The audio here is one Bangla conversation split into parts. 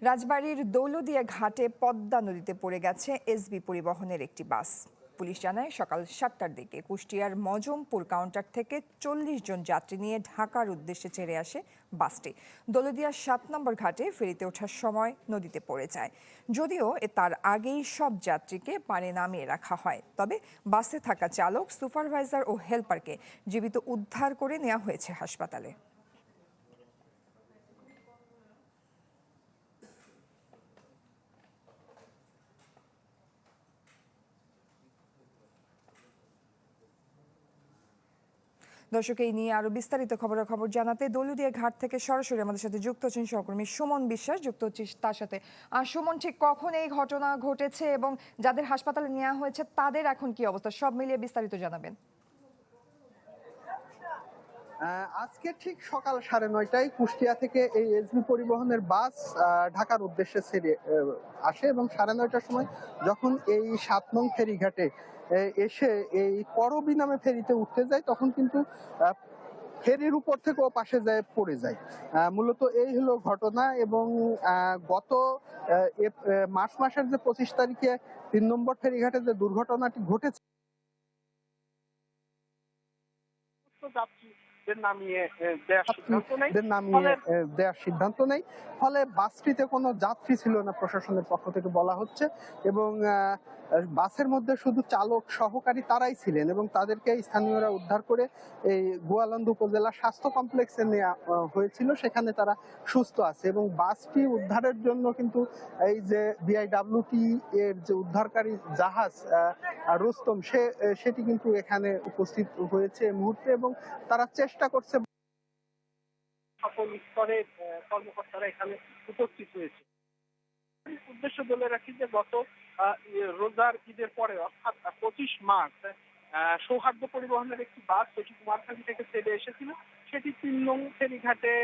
রাজবাড়ীর দৌলদিয়া ঘাটে পদ্মা নদীতে পড়ে গেছে এসবি পরিবহনের একটি বাস। পুলিশ জানায় সকাল 7টার দিকে কুষ্টিয়ার মজমপুর কাউন্টার থেকে 40 জন যাত্রী নিয়ে ঢাকার উদ্দেশ্যে ছেড়ে আসে বাসটি। দৌলদিয়া 7 নম্বর ঘাটে ফেরিতে ওঠার সময় নদীতে পড়ে যায়। যদিও তার আগেই সব যাত্রীকে পারে নামিয়ে রাখা হয়, তবে বাসে থাকা চালক, সুপারভাইজার ও হেলপারকে জীবিত উদ্ধার করে নেওয়া হয়েছে হাসপাতালে। দর্শক, এই নিয়ে আরো বিস্তারিত খবর জানাতে দৌলদিয়া ঘাট থেকে সরাসরি আমাদের সাথে যুক্ত হচ্ছেন সহকর্মী সুমন বিশ্বাস। যুক্ত হচ্ছি তার সাথে। সুমন, ঠিক কখন এই ঘটনা ঘটেছে এবং যাদের হাসপাতালে নেওয়া হয়েছে তাদের এখন কি অবস্থা, সব মিলিয়ে বিস্তারিত জানাবেন। আজকে ঠিক সকাল 9:30টায় কুষ্টিয়া থেকে এই এসবি পরিবহনের বাস ঢাকার উদ্দেশ্যে ছেড়ে আসে এবং 9:30টার সময় যখন এই 7 নং ফেরিঘাটে এসে এই করবী নামে ফেরিতে উঠতে যায়, তখন কিন্তু ফেরির উপর থেকে ও পাশে যায় পড়ে যায়। মূলত এই হলো ঘটনা। এবং গত মার্চ মাসের যে 25 তারিখে 3 নম্বর ফেরিঘাটে যে দুর্ঘটনাটি ঘটেছে, নামিয়ে দেওয়ার সিদ্ধান্ত নেই। ফলে বাসটিতে কোনো যাত্রী ছিল না প্রশাসনের পক্ষ থেকে বলা হচ্ছে, এবং বাসের মধ্যে শুধু চালক সহকারী তারাই ছিলেন এবং তাদেরকে স্থানীয়রা উদ্ধার করে এই গোয়ালন্দ উপজেলা স্বাস্থ্য কমপ্লেক্সে নেওয়া হয়েছিল। সেখানে তারা সুস্থ আছে এবং বাসটি উদ্ধারের জন্য কিন্তু এই যে বিআইডব্লিউটি এর যে উদ্ধারকারী জাহাজ রুস্তম সেটি কিন্তু এখানে উপস্থিত হয়েছে এই মুহূর্তে এবং তারা চেষ্টা করছে। সকল স্তরের কর্মকর্তারা এখানে উপস্থিত হয়েছে। উদ্দেশ্য বলে রাখি যে গত রোজার ঈদের পরে অর্থাৎ 25 মার্চ সৌহার্দ্য পরিবহনের একটি বাস সেটি কুমারখালী থেকে ছেড়ে এসেছিল। সেটি 3 নং ফেরিঘাটে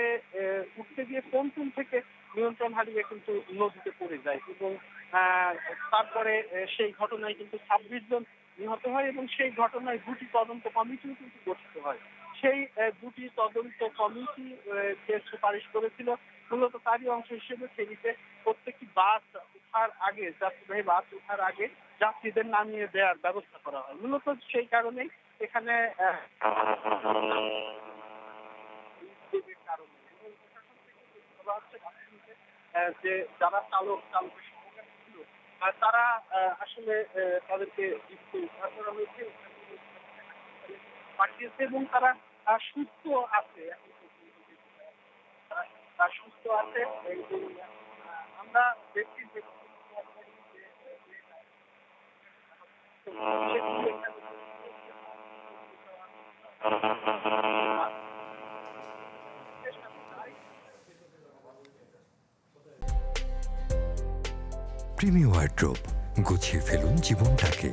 উঠতে গিয়ে পন্টুন থেকে নিয়ন্ত্রণ হারিয়ে কিন্তু নদীতে পড়ে যায় এবং তারপরে সেই ঘটনায় কিন্তু 26 জন নিহত হয় এবং সেই ঘটনায় 2টি তদন্ত কমিটিও কিন্তু গঠিত হয়। সেই 2টি তদন্ত কমিটি যে সুপারিশ করেছিল, মূলত তারই অংশ হিসেবে ফেরিতে প্রত্যেকটি বাস ওঠার আগে, যাত্রীবাহী বাস ওঠার আগে যাত্রীদের নামিয়ে দেওয়ার ব্যবস্থা করা হয়। মূলত সেই কারণেই এখানে যে যারা চালক ছিল তারা আসলে তাদেরকে উদ্ধার করা হয়েছে, পাঠিয়েছে এবং তারা সুস্থ আছে। সুস্থ আছে। আমরা দেখছি যে প্রিমিয়ার ওয়ার্ড্রোব, গুছিয়ে ফেলুন জীবনটাকে।